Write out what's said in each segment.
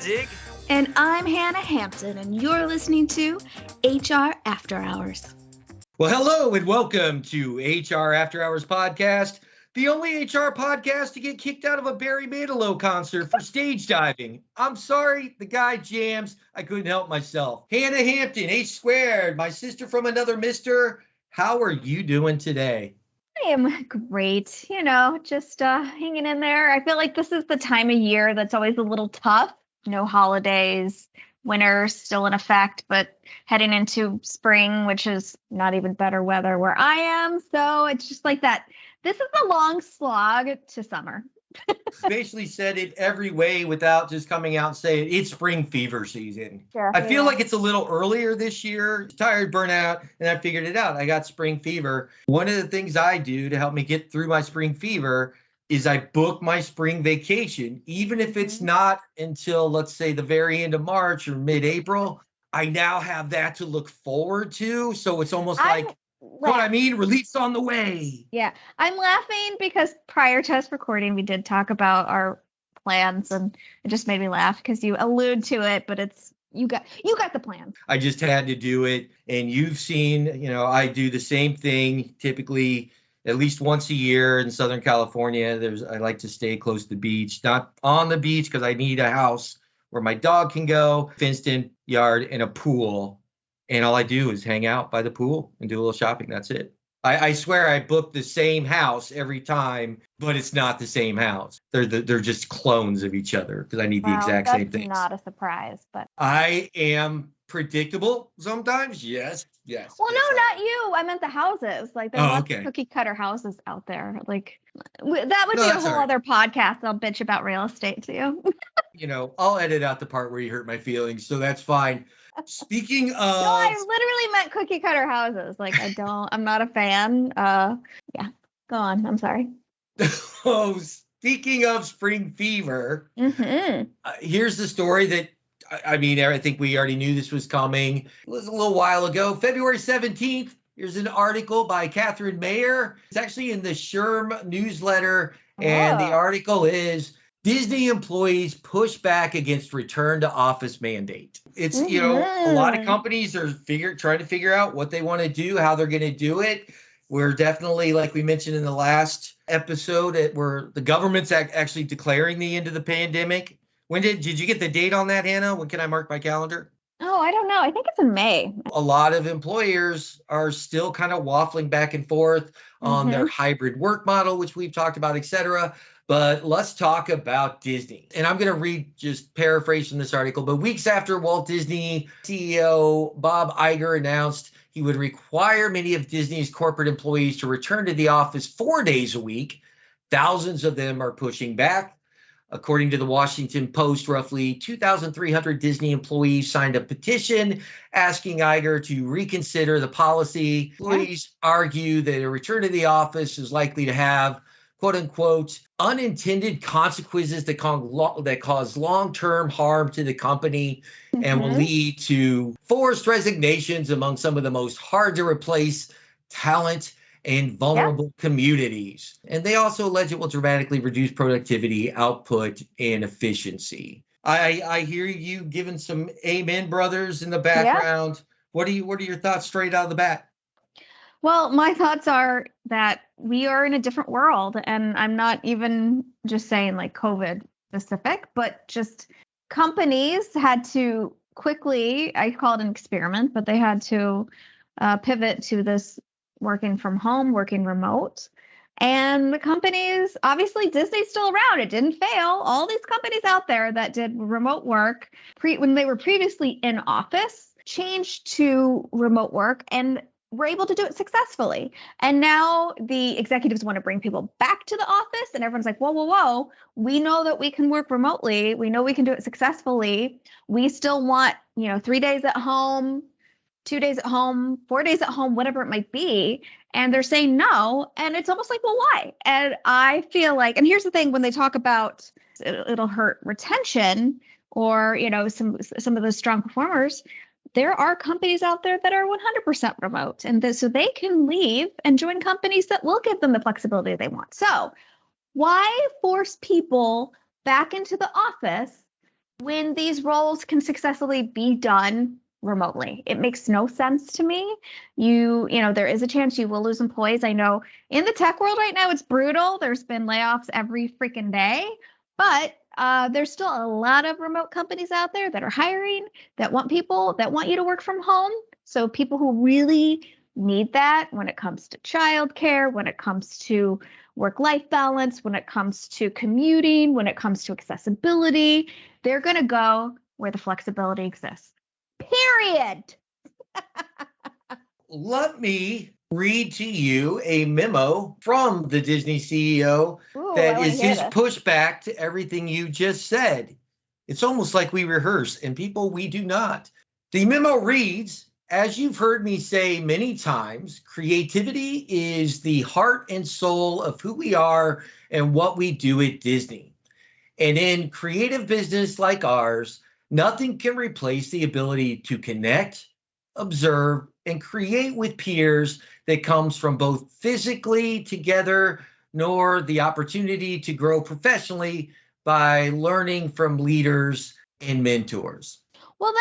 Zig. And I'm Hanna Hampton, and you're listening to HR After Hours. Well, hello and welcome to HR After Hours podcast, the only HR podcast to get kicked out of a Barry Manilow concert for stage diving. I'm sorry, the guy jams. I couldn't help myself. Hanna Hampton, H squared, my sister from another mister. How are you doing today? I am great, just hanging in there. I feel like this is the time of year that's always a little tough. No holidays, winter's still in effect, but heading into spring, which is not even better weather where I am. So it's just like that. This is a long slog to summer. Basically said it every way without just coming out and saying it's spring fever season. Sure, I feel like it's a little earlier this year. Tired, burnout, and I figured it out. I got spring fever. One of the things I do to help me get through my spring fever is I book my spring vacation, even if it's not until, let's say, the very end of March or mid-April. I now have that to look forward to. So it's almost like, what I mean, relief's on the way. Yeah, I'm laughing because prior to us recording, we did talk about our plans, and it just made me laugh because you allude to it, but it's you got the plan. I just had to do it, and you've seen, I do the same thing typically at least once a year in Southern California. I like to stay close to the beach, not on the beach because I need a house where my dog can go, fenced-in yard, and a pool. And all I do is hang out by the pool and do a little shopping. That's it. I swear I booked the same house every time, but it's not the same house. They're just clones of each other because I need the exact same things. That's not a surprise, but I am predictable sometimes. Yes. Well, no, not you. I meant the houses. Like there's lots of cookie cutter houses out there. Like that would be a whole other podcast. I'll bitch about real estate to you. I'll edit out the part where you hurt my feelings, so that's fine. Speaking of, no, I literally meant cookie cutter houses. Like I'm not a fan. Yeah, go on. I'm sorry. Oh, speaking of spring fever, here's the story that, I think we already knew this was coming. It was a little while ago, February 17th. Here's an article by Catherine Mayer. It's actually in the SHRM newsletter, and the article is Disney employees push back against return to office mandate. It's, a lot of companies are trying to figure out what they want to do, how they're going to do it. We're definitely, like we mentioned in the last episode, where the government's actually declaring the end of the pandemic. When did you get the date on that, Hannah? When can I mark my calendar? Oh, I don't know. I think it's in May. A lot of employers are still kind of waffling back and forth on their hybrid work model, which we've talked about, et cetera. But let's talk about Disney. And I'm going to just paraphrase from this article. But weeks after Walt Disney CEO Bob Iger announced he would require many of Disney's corporate employees to return to the office 4 days a week, thousands of them are pushing back. According to the Washington Post, roughly 2,300 Disney employees signed a petition asking Iger to reconsider the policy. Employees argue that a return to the office is likely to have, quote unquote, unintended consequences that cause long-term harm to the company and will lead to forced resignations among some of the most hard to replace talent and vulnerable communities. And they also allege it will dramatically reduce productivity, output, and efficiency. I hear you giving some amen, brothers, in the background. What are your thoughts straight out of the bat? Well, my thoughts are that we are in a different world, and I'm not even just saying like COVID specific, but just companies had to quickly, I call it an experiment, but they had to pivot to this working from home, working remote. And the companies, obviously Disney's still around. It didn't fail. All these companies out there that did remote work when they were previously in office changed to remote work and were able to do it successfully. And now the executives want to bring people back to the office, and everyone's like, whoa. We know that we can work remotely. We know we can do it successfully. We still want, 3 days at home, 2 days at home, 4 days at home, whatever it might be. And they're saying no. And it's almost like, well, why? And I feel like, and here's the thing, when they talk about it'll hurt retention or, some of the strong performers, there are companies out there that are 100% remote. And so they can leave and join companies that will give them the flexibility they want. So why force people back into the office when these roles can successfully be done remotely. It makes no sense to me. There is a chance you will lose employees. I know in the tech world right now, it's brutal. There's been layoffs every freaking day, but there's still a lot of remote companies out there that are hiring, that want people, that want you to work from home. So people who really need that when it comes to childcare, when it comes to work-life balance, when it comes to commuting, when it comes to accessibility, they're going to go where the flexibility exists. Period. Let me read to you a memo from the Disney CEO Ooh, that I want to is hear his this. pushback to everything you just said. It's almost like we rehearse, and people, we do not. The memo reads, as you've heard me say many times, creativity is the heart and soul of who we are and what we do at Disney. And in creative business like ours, nothing can replace the ability to connect, observe, and create with peers that comes from both physically together, nor the opportunity to grow professionally by learning from leaders and mentors. Well,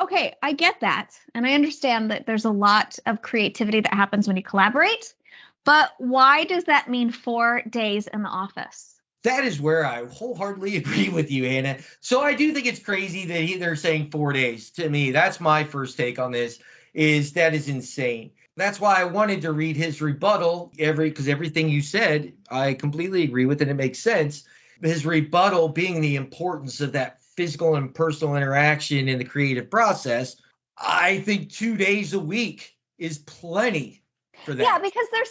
okay, I get that. And I understand that there's a lot of creativity that happens when you collaborate. But why does that mean 4 days in the office? That is where I wholeheartedly agree with you, Hanna. So I do think it's crazy that they're saying 4 days. To me, that's my first take on this. That is insane. That's why I wanted to read his rebuttal because everything you said, I completely agree with, and it makes sense. His rebuttal being the importance of that physical and personal interaction in the creative process. I think 2 days a week is plenty for that. Yeah, because there's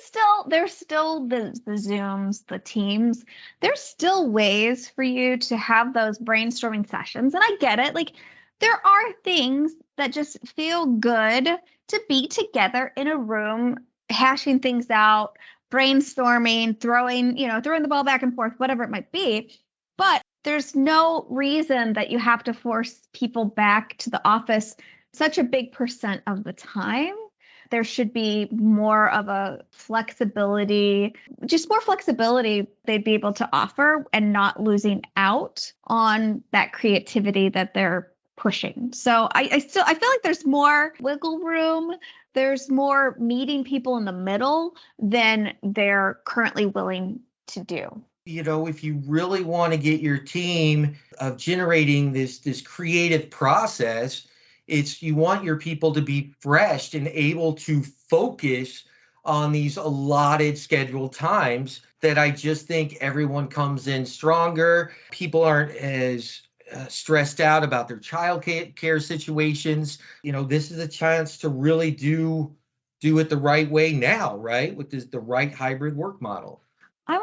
still the Zooms, the Teams. There's still ways for you to have those brainstorming sessions. And I get it. Like there are things that just feel good to be together in a room, hashing things out, brainstorming, throwing the ball back and forth, whatever it might be. But there's no reason that you have to force people back to the office such a big percent of the time. There should be more of a just more flexibility they'd be able to offer and not losing out on that creativity that they're pushing. So I feel like there's more wiggle room. There's more meeting people in the middle than they're currently willing to do. If you really want to get your team of generating this creative process, you want your people to be fresh and able to focus on these allotted scheduled times that I just think everyone comes in stronger. People aren't as stressed out about their child care situations. This is a chance to really do it the right way now, right? With the right hybrid work model. I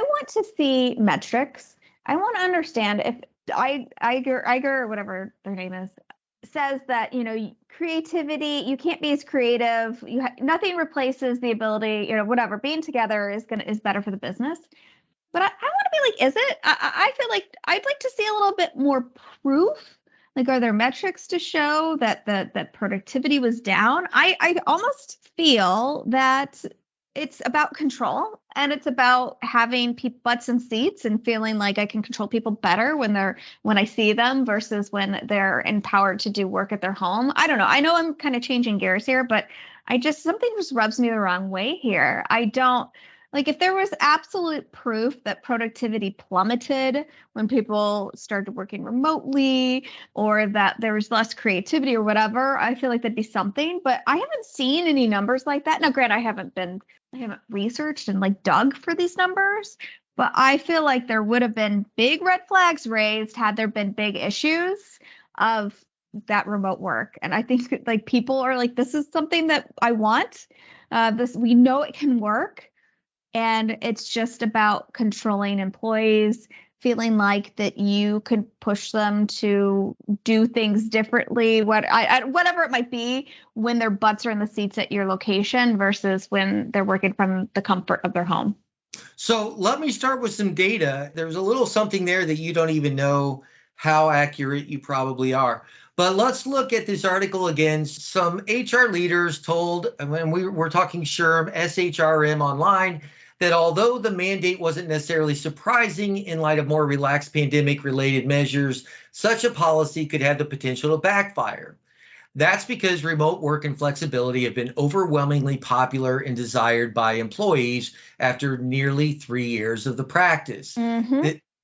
want to see metrics. I want to understand if Iger or whatever their name is says that creativity, you can't be as creative. Nothing replaces the ability, whatever, being together is better for the business. But I want to be like, is it? I feel like I'd like to see a little bit more proof. Like, are there metrics to show that productivity was down? I almost feel that it's about control, and it's about having butts and seats and feeling like I can control people better when I see them versus when they're empowered to do work at their home. I don't know. I know I'm kind of changing gears here, but something just rubs me the wrong way here. I don't like if there was absolute proof that productivity plummeted when people started working remotely or that there was less creativity or whatever, I feel like that'd be something, but I haven't seen any numbers like that. Now, granted, I haven't researched and like dug for these numbers, but I feel like there would have been big red flags raised had there been big issues of that remote work. And I think like people are like, this is something that I want. We know it can work. And it's just about controlling employees, feeling like that you could push them to do things differently, whatever it might be, when their butts are in the seats at your location versus when they're working from the comfort of their home. So let me start with some data. There's a little something there that you don't even know how accurate you probably are. But let's look at this article again. Some HR leaders told, and we're talking SHRM, SHRM online, that although the mandate wasn't necessarily surprising in light of more relaxed pandemic-related measures, such a policy could have the potential to backfire. That's because remote work and flexibility have been overwhelmingly popular and desired by employees after nearly 3 years of the practice.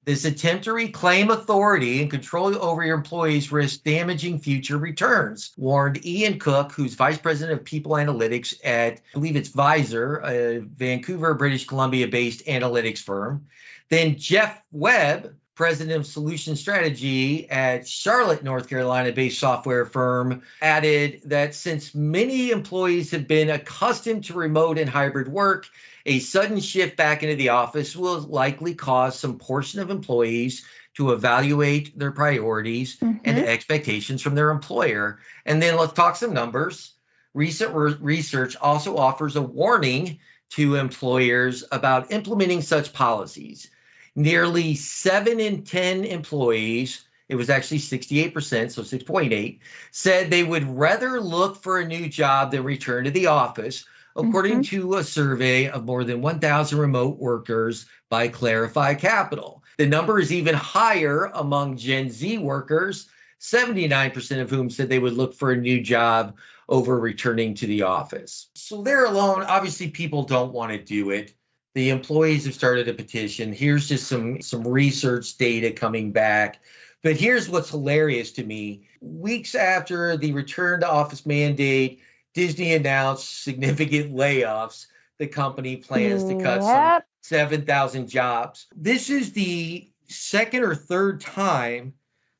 This attempt to reclaim authority and control over your employees risks damaging future returns, warned Ian Cook, who's vice president of people analytics at, I believe it's Visor, a Vancouver, British Columbia-based analytics firm. Then Jeff Webb, president of solution strategy at Charlotte, North Carolina-based software firm, added that since many employees have been accustomed to remote and hybrid work, a sudden shift back into the office will likely cause some portion of employees to evaluate their priorities and expectations from their employer. And then let's talk some numbers. Recent research also offers a warning to employers about implementing such policies. Nearly 7 in 10 employees, it was actually 68%, so 6.8, said they would rather look for a new job than return to the office, according to a survey of more than 1,000 remote workers by Clarify Capital. The number is even higher among Gen Z workers, 79% of whom said they would look for a new job over returning to the office. So there alone, obviously people don't want to do it. The employees have started a petition. Here's just some research data coming back. But here's what's hilarious to me. Weeks after the return to office mandate, Disney announced significant layoffs. The company plans to cut some 7,000 jobs. This is the second or third time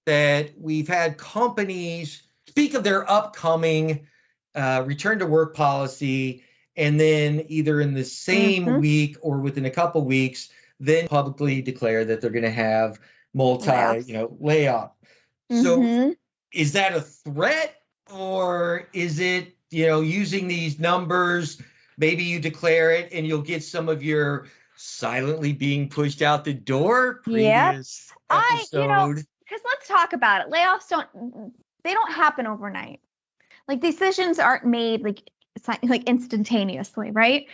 that we've had companies speak of their upcoming return to work policy, and then either in the same week or within a couple weeks, then publicly declare that they're going to have layoff. So is that a threat, or is it, using these numbers? Maybe you declare it and you'll get some of your silently being pushed out the door previous episode. Because let's talk about it. Layoffs don't happen overnight. Like, decisions aren't made like instantaneously, right?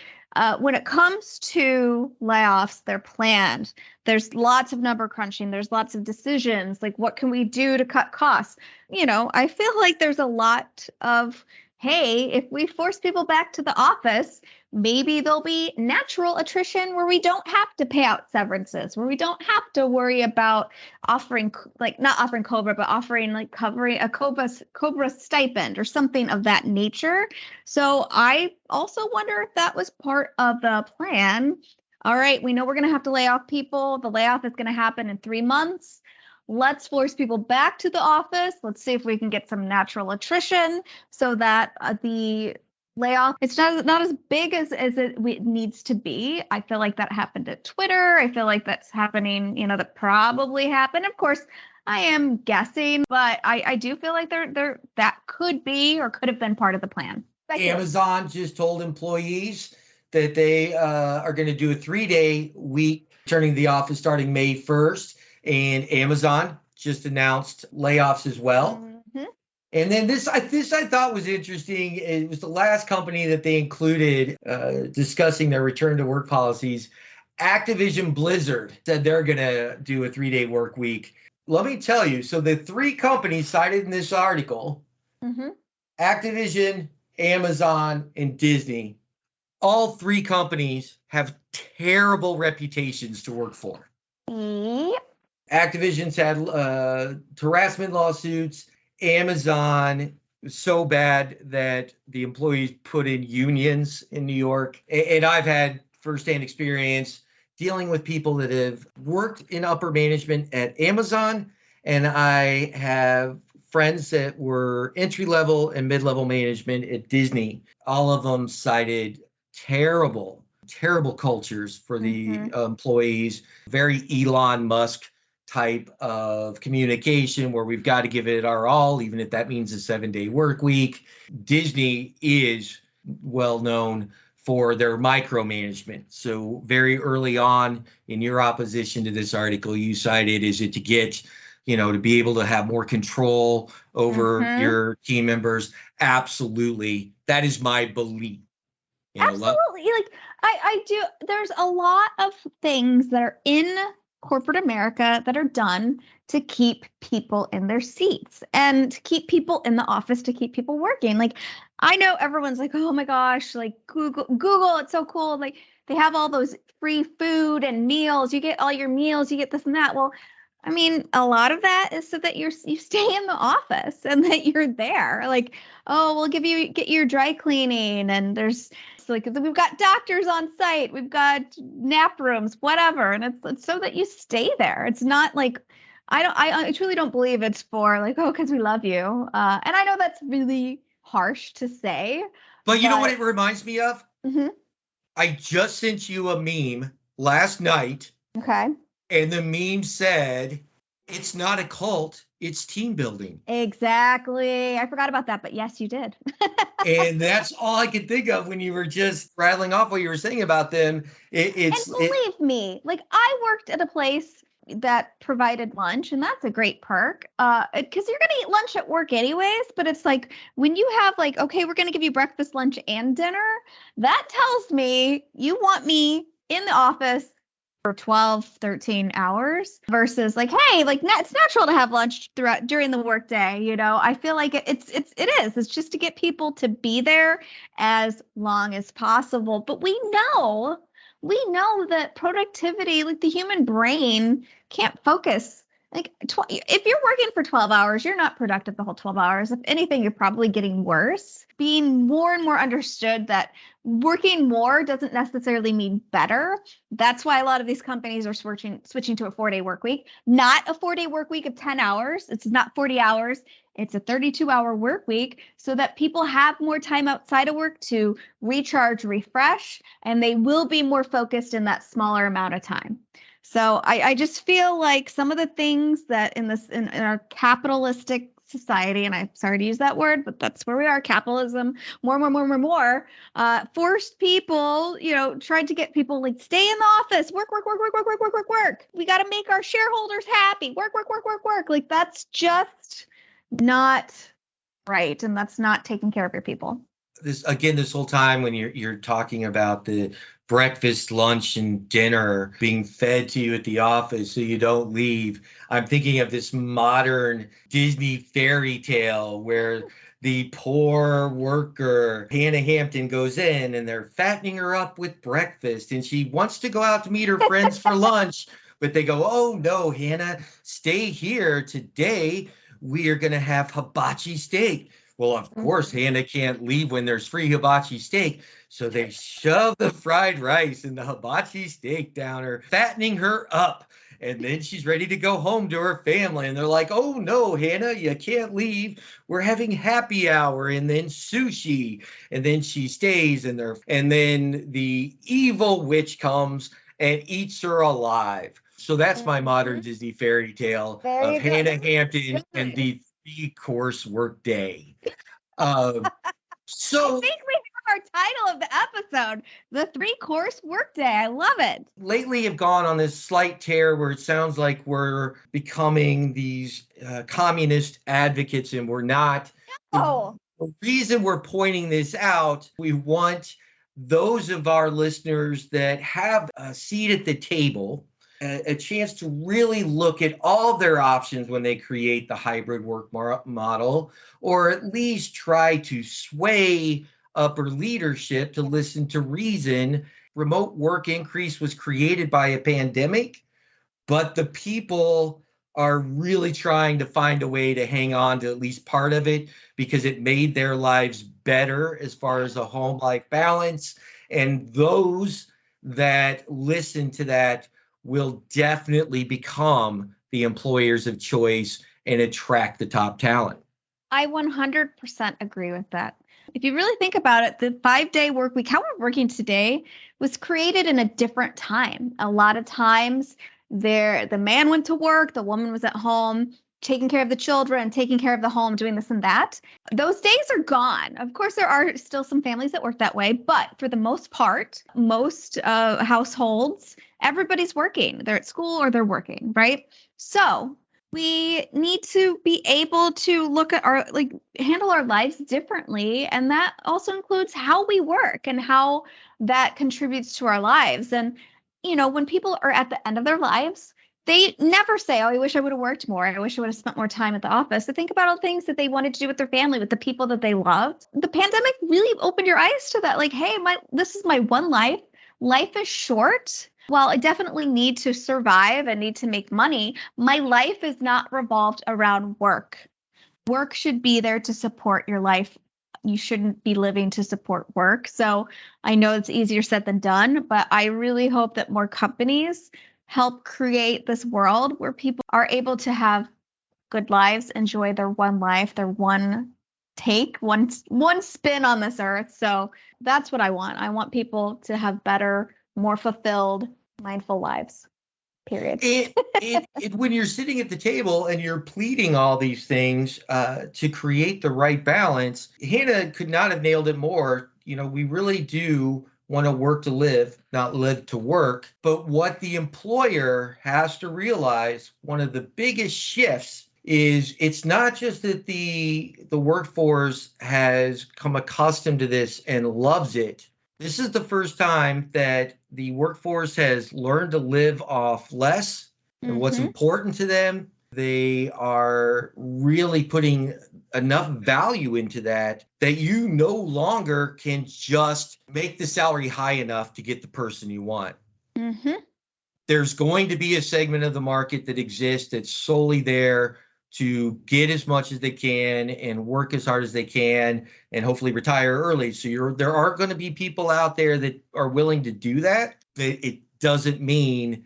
When it comes to layoffs, they're planned. There's lots of number crunching. There's lots of decisions. Like, what can we do to cut costs? I feel like there's a lot of, hey, if we force people back to the office, maybe there'll be natural attrition where we don't have to pay out severances, where we don't have to worry about offering, not offering COBRA, but offering covering a COBRA stipend or something of that nature. So I also wonder if that was part of the plan. All right, we know we're going to have to lay off people. The layoff is going to happen in 3 months. Let's force people back to the office. Let's see if we can get some natural attrition so that the layoff, it's not as big as it needs to be. I feel like that happened at Twitter. I feel like that's happening, that probably happened. Of course, I am guessing, but I do feel like that could be or could have been part of the plan. Amazon just told employees that they are going to do a 3-day week returning to the office starting May 1st. And Amazon just announced layoffs as well. And then this I thought was interesting. It was the last company that they included discussing their return to work policies. Activision Blizzard said they're going to do a 3-day work week. Let me tell you, so the 3 companies cited in this article, Activision, Amazon, and Disney, all 3 companies have terrible reputations to work for. Activision's had harassment lawsuits. Amazon was so bad that the employees put in unions in New York. And I've had firsthand experience dealing with people that have worked in upper management at Amazon. And I have friends that were entry-level and mid-level management at Disney. All of them cited terrible cultures for the employees. Very Elon Musk type of communication where we've got to give it our all, even if that means a 7-day work week. Disney is well known for their micromanagement. So very early on in your opposition to this article, you cited, is it to get, to be able to have more control over your team members? Absolutely. That is my belief. Absolutely. Like I do. There's a lot of things that are in corporate America that are done to keep people in their seats and to keep people in the office, to keep people working. Like I know everyone's like, oh my gosh, like Google, it's so cool. Like they have all those free food and meals. You get all your meals, you get this and that. Well, I mean, a lot of that is so that you stay in the office and that you're there. Like, oh, we'll get your dry cleaning, and there's like we've got doctors on site, we've got nap rooms, whatever, and it's so that you stay there. It's not like I truly don't believe it's for like, oh, because we love you. And I know that's really harsh to say, But you know what it reminds me of? Mhm. I just sent you a meme last night. Okay. And the meme said, it's not a cult, it's team building. Exactly. I forgot about that, but yes, you did. And that's all I could think of when you were just rattling off what you were saying about them. And believe me, like I worked at a place that provided lunch, and that's a great perk. Because you're gonna eat lunch at work anyways, but it's like when you have like, okay, we're gonna give you breakfast, lunch, and dinner, that tells me you want me in the office for 12, 13 hours versus like, hey, like it's natural to have lunch during the workday. I feel like it's just to get people to be there as long as possible. But we know that productivity, like the human brain can't focus. Like if you're working for 12 hours, you're not productive the whole 12 hours. If anything, you're probably getting worse. Being more and more understood that working more doesn't necessarily mean better. That's why a lot of these companies are switching to a 4-day work week, not a 4-day work week of 10 hours. It's not 40 hours. It's a 32-hour work week so that people have more time outside of work to recharge, refresh, and they will be more focused in that smaller amount of time. So I just feel like some of the things that in our capitalistic society, and I'm sorry to use that word, but that's where we are, capitalism, more, forced people, tried to get people like stay in the office, work. We got to make our shareholders happy, work. Like that's just not right. And that's not taking care of your people. This whole time when you're talking about the breakfast, lunch, and dinner being fed to you at the office so you don't leave, I'm thinking of this modern Disney fairy tale where the poor worker Hanna Hampton goes in and they're fattening her up with breakfast and she wants to go out to meet her friends for lunch, but they go, oh no, Hanna, stay here. Today we are going to have hibachi steak. Well, of course, Hanna can't leave when there's free hibachi steak. So they shove the fried rice and the hibachi steak down her, fattening her up. And then she's ready to go home to her family. And they're like, oh, no, Hanna, you can't leave. We're having happy hour and then sushi. And then she stays in there. And then the evil witch comes and eats her alive. So that's my modern Disney fairy tale of Hanna Hampton and the 3-course workday. So I think we have our title of the episode, the 3-course workday. I love it. Lately have gone on this slight tear where it sounds like we're becoming these communist advocates, and we're not. Oh. The reason we're pointing this out, we want those of our listeners that have a seat at the table a chance to really look at all of their options when they create the hybrid work model, or at least try to sway upper leadership to listen to reason. Remote work increase was created by a pandemic, but the people are really trying to find a way to hang on to at least part of it because it made their lives better as far as a home life balance. And those that listen to that will definitely become the employers of choice and attract the top talent. I 100% agree with that. If you really think about it, the 5-day work week, how we're working today, was created in a different time. A lot of times the man went to work, the woman was at home, taking care of the children, taking care of the home, doing this and that. Those days are gone. Of course, there are still some families that work that way, but for the most part, most households, everybody's working. They're at school or they're working, right? So We need to be able to look at handle our lives differently. And that also includes how we work and how that contributes to our lives. And, when people are at the end of their lives, they never say, oh, I wish I would have worked more. I wish I would have spent more time at the office. They think about all the things that they wanted to do with their family, with the people that they loved. The pandemic really opened your eyes to that. Like, hey, this is my one life. Life is short. While I definitely need to survive and need to make money, my life is not revolved around work. Work should be there to support your life. You shouldn't be living to support work. So I know it's easier said than done, but I really hope that more companies help create this world where people are able to have good lives, enjoy their one life, their one take, one spin on this earth. So that's what I want. I want people to have better, more fulfilled, mindful lives. Period. When you're sitting at the table and you're pleading all these things to create the right balance, Hanna could not have nailed it more. We really do want to work to live, not live to work. But what the employer has to realize, one of the biggest shifts is it's not just that the workforce has come accustomed to this and loves it. This is the first time that the workforce has learned to live off less and what's important to them. They are really putting enough value into that you no longer can just make the salary high enough to get the person you want. There's going to be a segment of the market that exists that's solely there to get as much as they can and work as hard as they can and hopefully retire early. So there are going to be people out there that are willing to do that. But it doesn't mean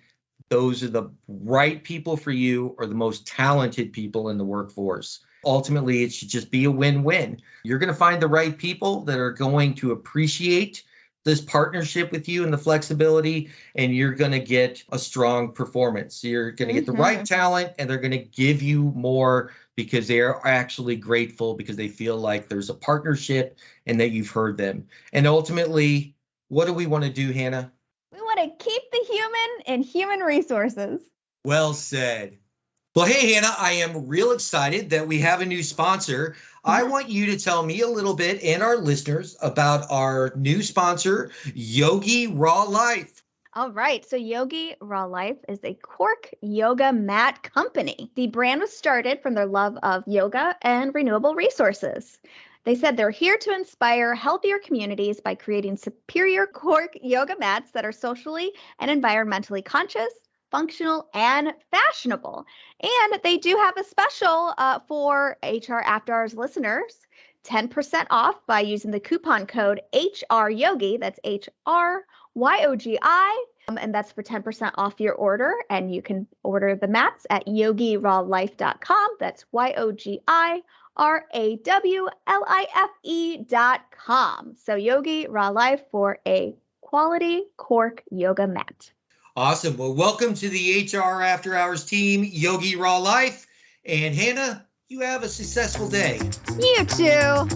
those are the right people for you or the most talented people in the workforce. Ultimately, it should just be a win-win. You're going to find the right people that are going to appreciate this partnership with you and the flexibility, and you're going to get a strong performance. You're going to get the right talent, and they're going to give you more because they are actually grateful because they feel like there's a partnership and that you've heard them. And ultimately, what do we want to do, Hanna? We want to keep the human in human resources. Well said. Well, hey, Hanna, I am real excited that we have a new sponsor. I want you to tell me a little bit and our listeners about our new sponsor, Yogi Raw Life. All right. So Yogi Raw Life is a cork yoga mat company. The brand was started from their love of yoga and renewable resources. They said they're here to inspire healthier communities by creating superior cork yoga mats that are socially and environmentally conscious, functional, and fashionable. And they do have a special for HR After Hours listeners, 10% off by using the coupon code HRYOGI. That's HRYOGI. And that's for 10% off your order. And you can order the mats at yogirawlife.com. That's YOGIRAWLIFE.com. So Yogi Raw Life for a quality cork yoga mat. Awesome. Well, welcome to the HR After Hours team, Yogi Raw Life. And Hanna, you have a successful day. You too.